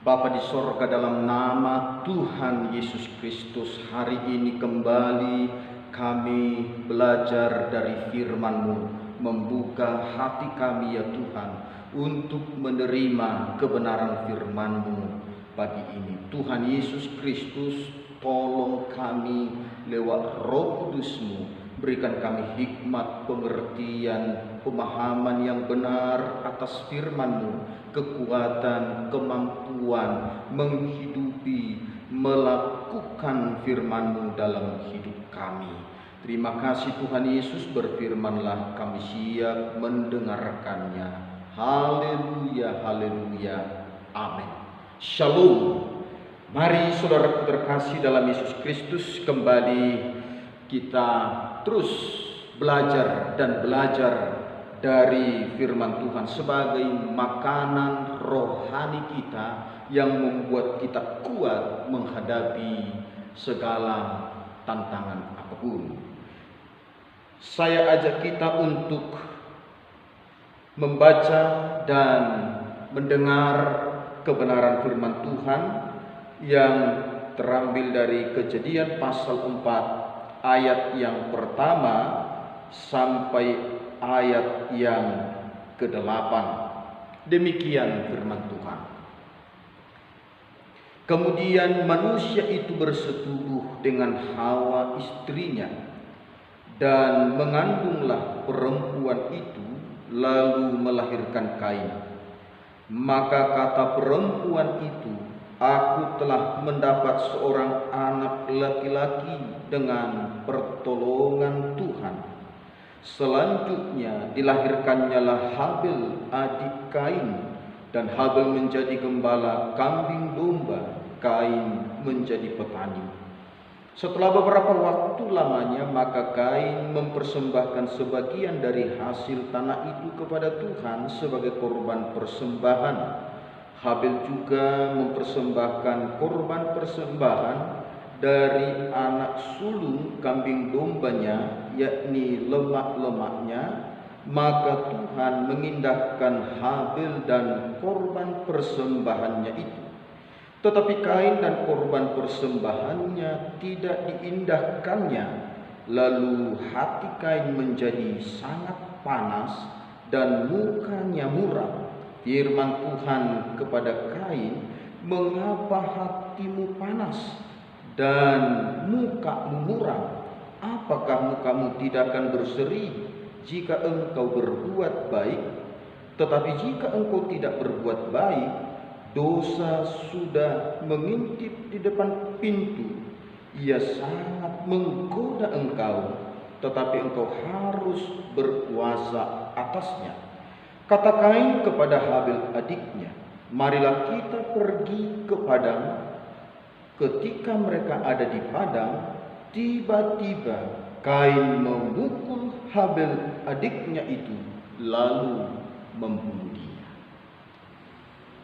Bapa di sorga, dalam nama Tuhan Yesus Kristus, hari ini kembali kami belajar dari firman-Mu, membuka hati kami ya Tuhan, untuk menerima kebenaran firman-Mu pagi ini. Tuhan Yesus Kristus, tolong kami lewat Roh Kudus-Mu, berikan kami hikmat, pengertian, pemahaman yang benar atas firman-Mu, kekuatan, kemampuan menghidupi, melakukan firman-Mu dalam hidup kami. Terima kasih Tuhan Yesus, berfirmanlah, kami siap mendengarkannya. Haleluya, haleluya, amin. Shalom. Mari saudara terkasih dalam Yesus Kristus, kembali kita terus belajar dan belajar dari firman Tuhan sebagai makanan rohani kita yang membuat kita kuat menghadapi segala tantangan apapun. Saya ajak kita untuk membaca dan mendengar kebenaran firman Tuhan yang terambil dari Kejadian pasal 4 ayat yang pertama sampai ayat yang ke-8. Demikian firman Tuhan. Kemudian manusia itu bersetubuh dengan Hawa istrinya, dan mengandunglah perempuan itu, lalu melahirkan Kain. Maka kata perempuan itu, aku telah mendapat seorang anak laki-laki dengan pertolongan Tuhan. Selanjutnya dilahirkannyalah Habil adik Kain, dan Habil menjadi gembala kambing domba, Kain menjadi petani. Setelah beberapa waktu lamanya, maka Kain mempersembahkan sebagian dari hasil tanah itu kepada Tuhan sebagai korban persembahan. Habil juga mempersembahkan korban persembahan dari anak sulung kambing dombanya, yakni lemak-lemaknya. Maka Tuhan mengindahkan Habil dan korban persembahannya itu. Tetapi Kain dan korban persembahannya tidak diindahkannya. Lalu hati Kain menjadi sangat panas dan mukanya muram. Firman Tuhan kepada Kain, mengapa hatimu panas dan mukamu muram? Apakah mukamu tidak akan berseri jika engkau berbuat baik? Tetapi jika engkau tidak berbuat baik, dosa sudah mengintip di depan pintu. Ia sangat menggoda engkau, tetapi engkau harus berkuasa atasnya. Kata Kain kepada Habil adiknya, marilah kita pergi ke padang. Ketika mereka ada di padang, tiba-tiba Kain memukul Habil adiknya itu, lalu membunuh dia.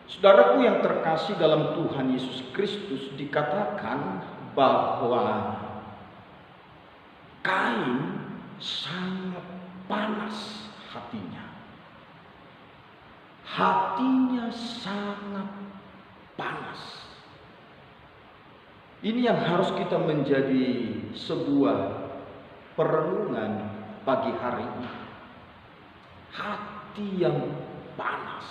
Saudaraku yang terkasih dalam Tuhan Yesus Kristus, dikatakan bahwa Kain sangat panas hatinya. Hatinya sangat panas. Ini yang harus kita menjadi sebuah perenungan pagi hari ini. Hati yang panas.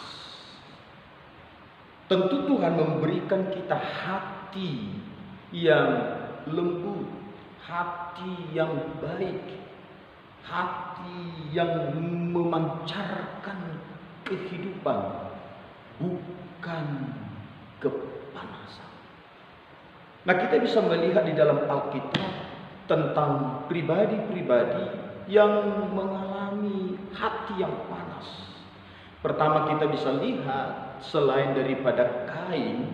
Tentu Tuhan memberikan kita hati yang lembut, hati yang baik, hati yang memancarkan kehidupan, bukan kepanasan. Nah, kita bisa melihat di dalam Alkitab tentang pribadi-pribadi yang mengalami hati yang panas. Pertama kita bisa lihat selain daripada Kain,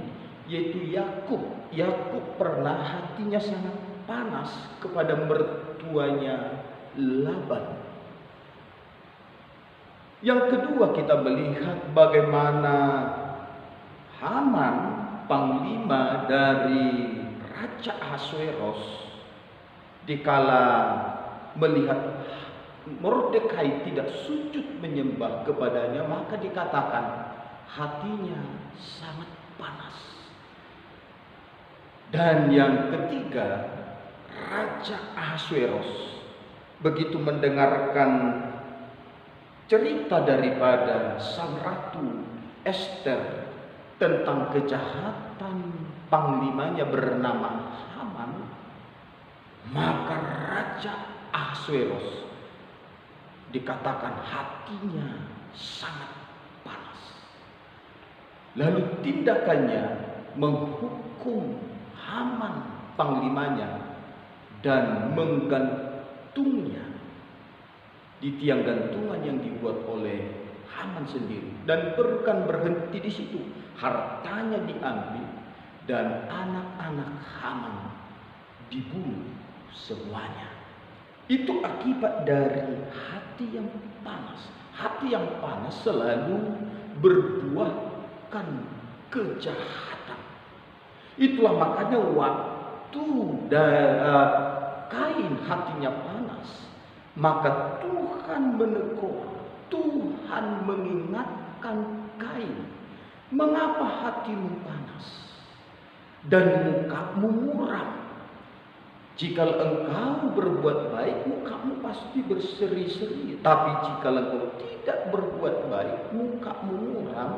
yaitu Yakub. Yakub pernah hatinya sangat panas kepada mertuanya Laban. Yang kedua kita melihat bagaimana Haman, panglima dari Raja Ahasuerus, dikala melihat Mordekai tidak sujud menyembah kepadanya, maka dikatakan hatinya sangat panas. Dan yang ketiga, Raja Ahasuerus begitu mendengarkan cerita daripada sang ratu Ester tentang kejahatan panglimanya bernama Haman, maka Raja Ahasuerus dikatakan hatinya sangat panas. Lalu tindakannya menghukum Haman panglimanya dan menggantungnya di tiang gantungan yang dibuat oleh Haman sendiri. Dan bukan berhenti di situ, hartanya diambil dan anak-anak Haman dibunuh semuanya. Itu akibat dari hati yang panas. Hati yang panas selalu berbuahkan kejahatan. Itulah makanya waktu Kain hatinya panas, maka Tuhan menegur, Tuhan mengingatkan Kain, mengapa hatimu panas dan mukamu muram? Jika engkau berbuat baik, mukamu pasti berseri-seri. Tapi jika engkau tidak berbuat baik, mukamu muram,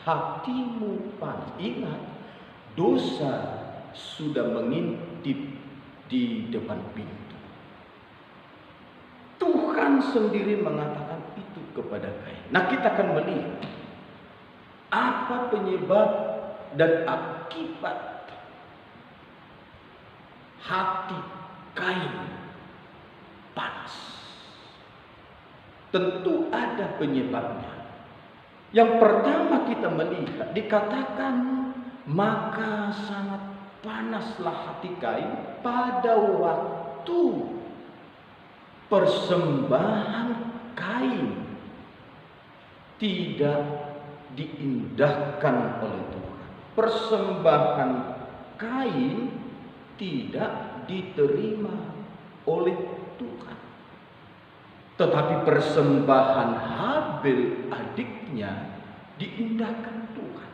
hatimu panas. Ingat, dosa sudah mengintip di depan pintu. Tuhan sendiri mengatakan itu kepada Kain. Nah, kita akan melihat apa penyebab dan akibat hati Kain panas. Tentu ada penyebabnya. Yang pertama kita melihat, dikatakan maka sangat panaslah hati Kain pada waktu persembahan Kain tidak diindahkan oleh Tuhan. Persembahan Kain tidak diterima oleh Tuhan. Tetapi persembahan Habel adiknya diindahkan Tuhan,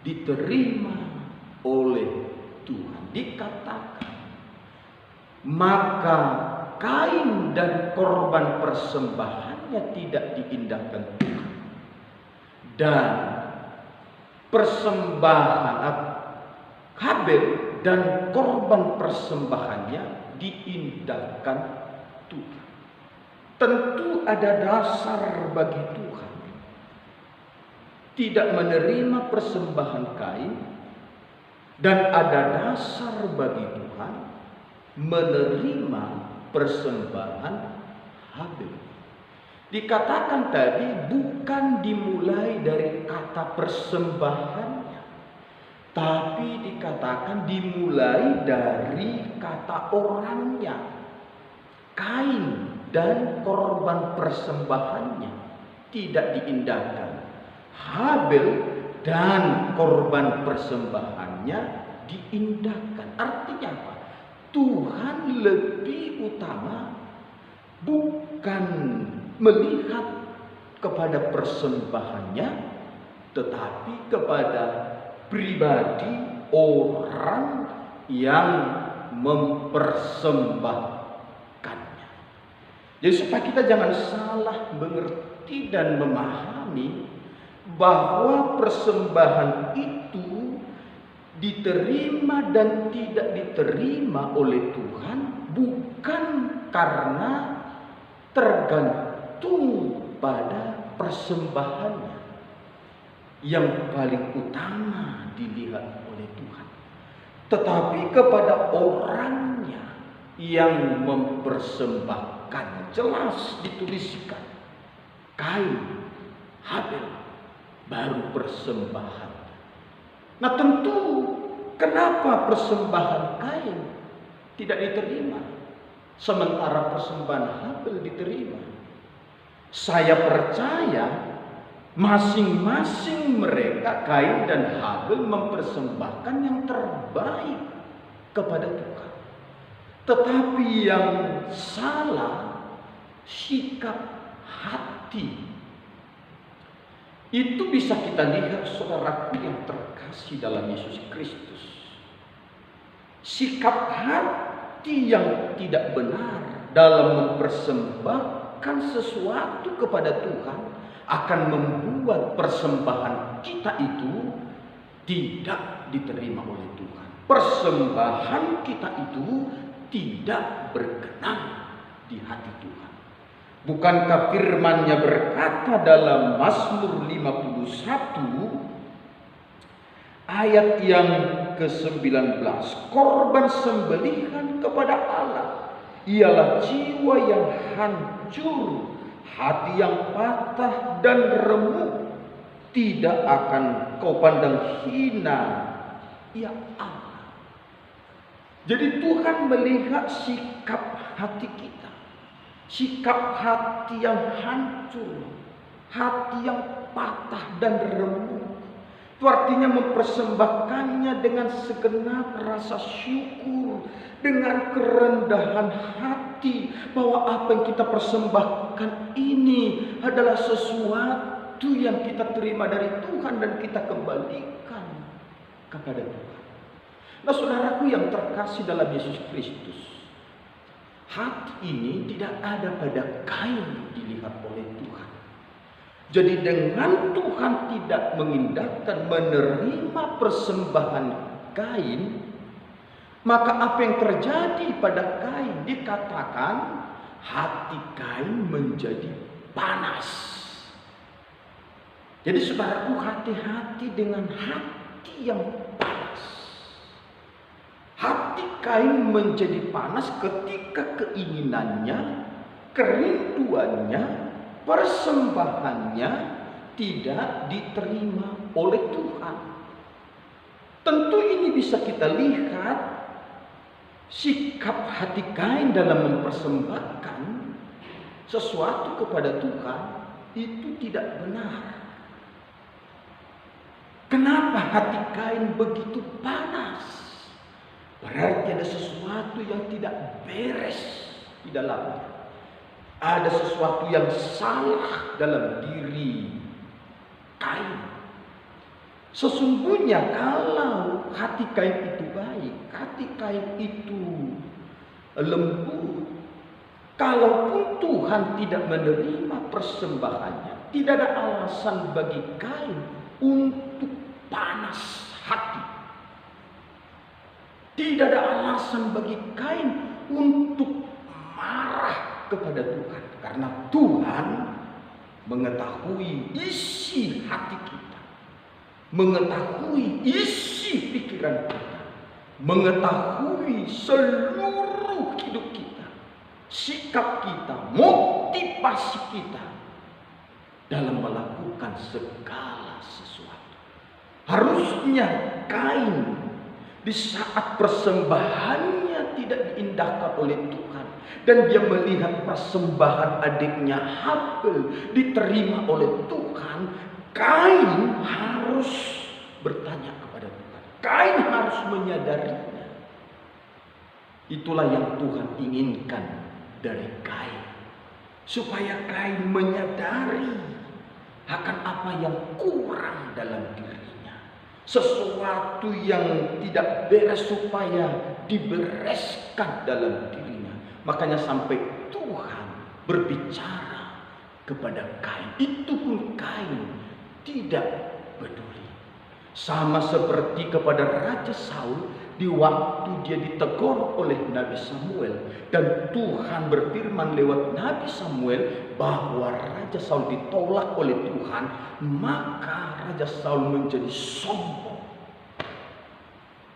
diterima oleh Tuhan. Dikatakan maka Kain dan korban persembahannya tidak diindahkan Tuhan, dan persembahan Habel dan korban persembahannya diindahkan Tuhan. Tentu ada dasar bagi Tuhan tidak menerima persembahan Kain, dan ada dasar bagi Tuhan menerima persembahan Habel. Dikatakan tadi bukan dimulai dari kata persembahannya, tapi dikatakan dimulai dari kata orangnya. Kain dan korban persembahannya tidak diindahkan. Habel dan korban persembahannya diindahkan. Artinya apa? Tuhan lebih utama bukan melihat kepada persembahannya, tetapi kepada pribadi orang yang mempersembahkannya. Jadi supaya kita jangan salah mengerti dan memahami bahwa persembahan itu diterima dan tidak diterima oleh Tuhan bukan karena tergantung pada persembahannya yang paling utama dilihat oleh Tuhan, tetapi kepada orangnya yang mempersembahkannya. Jelas dituliskan Kain, Habel, baru persembahan. Nah, tentu kenapa persembahan Kain tidak diterima sementara persembahan Habel diterima? Saya percaya masing-masing mereka, Kain dan Habel, mempersembahkan yang terbaik kepada Tuhan. Tetapi yang salah sikap hati Itu bisa kita lihat, saudaraku yang terkasih dalam Yesus Kristus. Sikap hati yang tidak benar dalam mempersembahkan sesuatu kepada Tuhan akan membuat persembahan kita itu tidak diterima oleh Tuhan. Persembahan kita itu tidak berkenan di hati Tuhan. Bukankah firman-Nya berkata dalam Mazmur 51 ayat yang ke-19, korban sembelihan kepada Allah ialah jiwa yang hancur, hati yang patah dan remuk, tidak akan kau pandang hina, ya Allah. Jadi Tuhan melihat sikap hati kita, sikap hati yang hancur, hati yang patah dan remuk. Itu artinya mempersembahkannya dengan segenap rasa syukur, dengan kerendahan hati, bahwa apa yang kita persembahkan ini adalah sesuatu yang kita terima dari Tuhan dan kita kembalikan kepada Tuhan. Nah, saudaraku yang terkasih dalam Yesus Kristus, hati ini tidak ada pada Kain dilihat oleh Tuhan. Jadi dengan Tuhan tidak mengindahkan menerima persembahan Kain, maka apa yang terjadi pada Kain? Dikatakan hati Kain menjadi panas. Jadi saudaraku, hati-hati dengan hati yang panas. Hati Kain menjadi panas ketika keinginannya, kerinduannya, persembahannya tidak diterima oleh Tuhan. Tentu ini bisa kita lihat sikap hati Kain dalam mempersembahkan sesuatu kepada Tuhan itu tidak benar. Kenapa hati Kain begitu panas? Berarti ada sesuatu yang tidak beres di dalamnya. Ada sesuatu yang salah dalam diri Kain. Sesungguhnya kalau hati Kain itu baik, hati Kain itu lembut, kalaupun Tuhan tidak menerima persembahannya, tidak ada alasan bagi Kain untuk panas hati. Tidak ada alasan bagi Kain untuk marah kepada Tuhan, karena Tuhan mengetahui isi hati kita, mengetahui isi pikiran kita, mengetahui seluruh hidup kita, sikap kita, motivasi kita dalam melakukan segala sesuatu. Harusnya Kain di saat persembahannya tidak diindahkan oleh Tuhan, dan dia melihat persembahan adiknya Habel diterima oleh Tuhan, Kain harus bertanya kepada Tuhan. Kain harus menyadarinya. Itulah yang Tuhan inginkan dari Kain, supaya Kain menyadari akan apa yang kurang dalam dirinya, sesuatu yang tidak beres supaya dibereskan dalam dirinya. Makanya sampai Tuhan berbicara kepada Kain, itu pun Kain tidak peduli. Sama seperti kepada Raja Saul di waktu dia ditegur oleh Nabi Samuel, dan Tuhan berfirman lewat Nabi Samuel bahwa Raja Saul ditolak oleh Tuhan, maka Raja Saul menjadi sombong,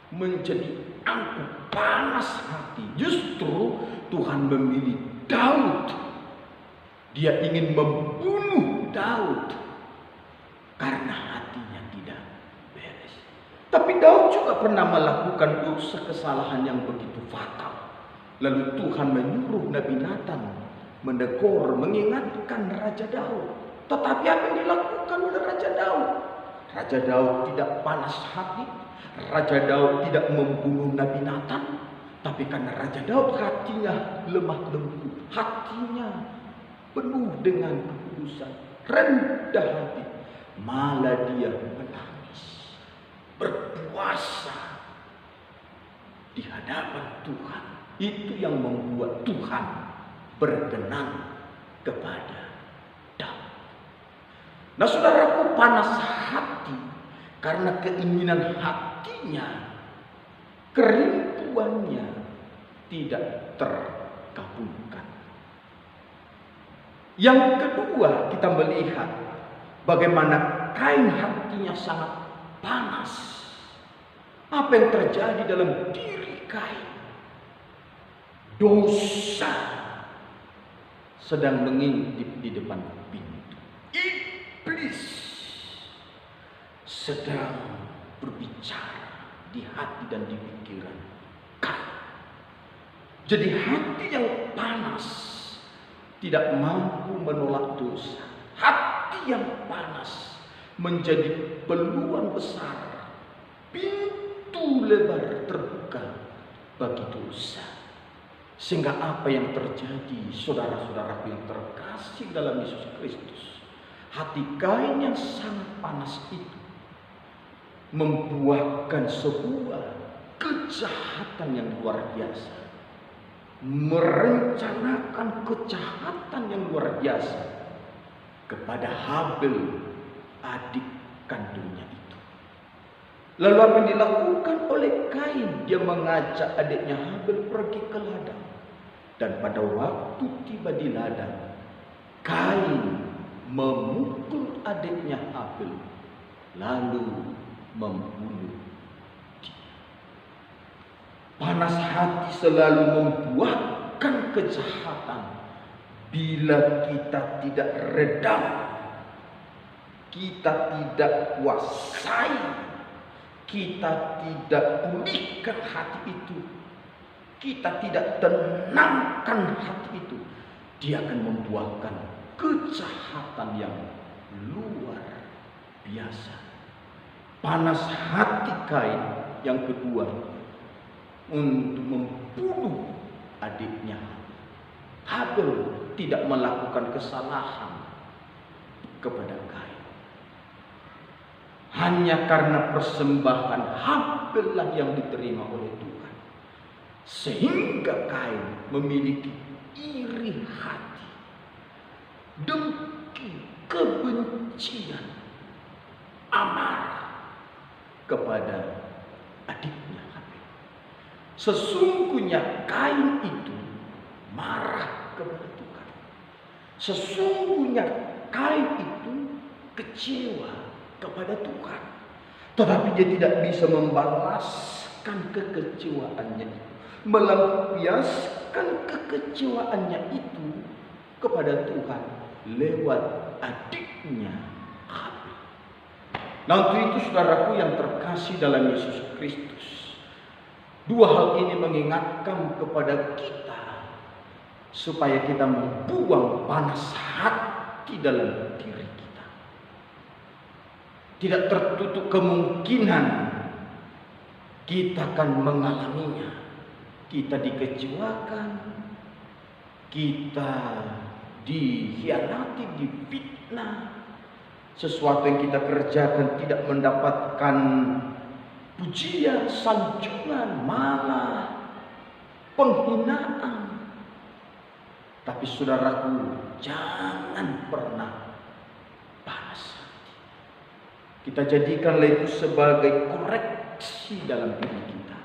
menjadi angkuh, panas hati. Justru Tuhan memilih Daud. Dia ingin membunuh Daud karena hatinya tidak beres. Tapi Daud juga pernah melakukan dosa kesalahan yang begitu fatal. Lalu Tuhan menyuruh Nabi Nathan menegur, mengingatkan Raja Daud. Tetapi apa yang dilakukan oleh Raja Daud? Raja Daud tidak panas hati. Raja Daud tidak membunuh Nabi Nathan. Tapi karena Raja Daud hatinya lemah lembut, hatinya penuh dengan kekudusan, rendah hati, malah dia menangis, berpuasa di hadapan Tuhan. Itu yang membuat Tuhan berkenan kepada Daud. Nah saudaraku, panas hati karena keinginan hatinya, kerinduannya tidak terkabulkan. Yang kedua, kita melihat bagaimana Kain hatinya sangat panas. Apa yang terjadi dalam diri Kain? Dosa sedang mengintip di depan pintu. Iblis sedang berbicara di hati dan di pikiran Kain. Jadi hati yang panas tidak mampu menolak dosa. Hati yang panas menjadi peluang besar, pintu lebar terbuka bagi dosa. Sehingga apa yang terjadi, saudara-saudaraku yang terkasih dalam Yesus Kristus, hati Kain yang sangat panas itu membuahkan sebuah kejahatan yang luar biasa, merencanakan kejahatan yang luar biasa kepada Habel, adik kandungnya itu. Lalu apa yang dilakukan oleh Kain? Dia mengajak adiknya Habel pergi ke ladang. Dan pada waktu tiba di ladang, Kain memukul adiknya Habel, lalu membunuh dia. Panas hati selalu membuahkan kejahatan. Bila kita tidak redam, kita tidak kuasai, kita tidak pulihkan hati itu, kita tidak tenangkan hati itu, dia akan membuahkan kejahatan yang luar biasa. Panas hati Kain yang kedua untuk membunuh adiknya Habel. Tidak melakukan kesalahan kepada Kain, hanya karena persembahan Habel lah yang diterima oleh Tuhan, sehingga Kain memiliki iri hati, dengki, kebencian, amarah kepada adiknya Habel. Sesungguhnya Kain itu marah kepada Tuhan. Sesungguhnya Kain itu kecewa kepada Tuhan. Tetapi dia tidak bisa membalaskan kekecewaannya itu, melampiaskan kekecewaannya itu kepada Tuhan lewat adiknya Habel. Nah untuk itu saudaraku yang terkasih dalam Yesus Kristus, dua hal ini mengingatkan kepada kita supaya kita membuang panas hati dalam diri kita. Tidak tertutup kemungkinan kita akan mengalaminya. Kita dikecewakan, kita dikhianati, difitnah. Sesuatu yang kita kerjakan tidak mendapatkan pujian, sanjungan, malah penghinaan. Tapi saudaraku, jangan pernah panas hati. Kita jadikanlah itu sebagai koreksi dalam diri kita.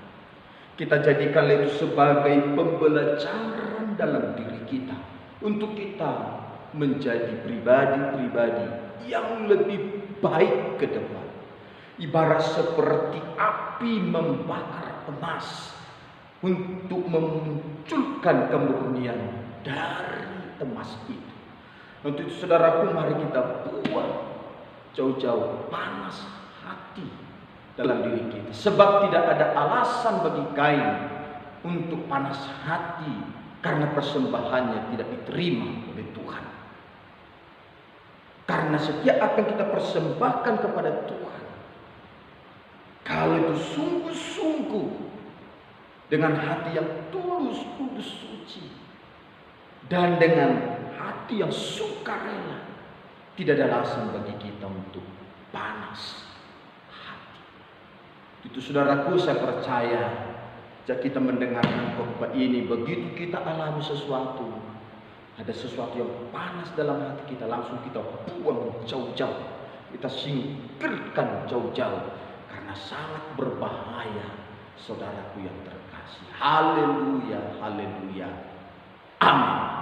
Kita jadikanlah itu sebagai pembelajaran dalam diri kita, untuk kita menjadi pribadi-pribadi yang lebih baik ke depan. Ibarat seperti api membakar emas untuk memunculkan kemurnian dari emas itu. Untuk itu saudaraku, mari kita buang jauh-jauh panas hati dalam diri kita. Sebab tidak ada alasan bagi Kain untuk panas hati karena persembahannya tidak diterima oleh Tuhan. Karena setiap apa yang kita persembahkan kepada Tuhan, kalau itu sungguh-sungguh dengan hati yang tulus, kudus, suci, dan dengan hati yang sukarela, tidak ada alasan bagi kita untuk panas hati. Itu saudaraku, saya percaya jika kita mendengarkan khotbah ini, begitu kita alami sesuatu, ada sesuatu yang panas dalam hati kita, langsung kita buang jauh-jauh, kita singkirkan jauh-jauh, karena sangat berbahaya, saudaraku yang terkasih. Haleluya, haleluya, amin.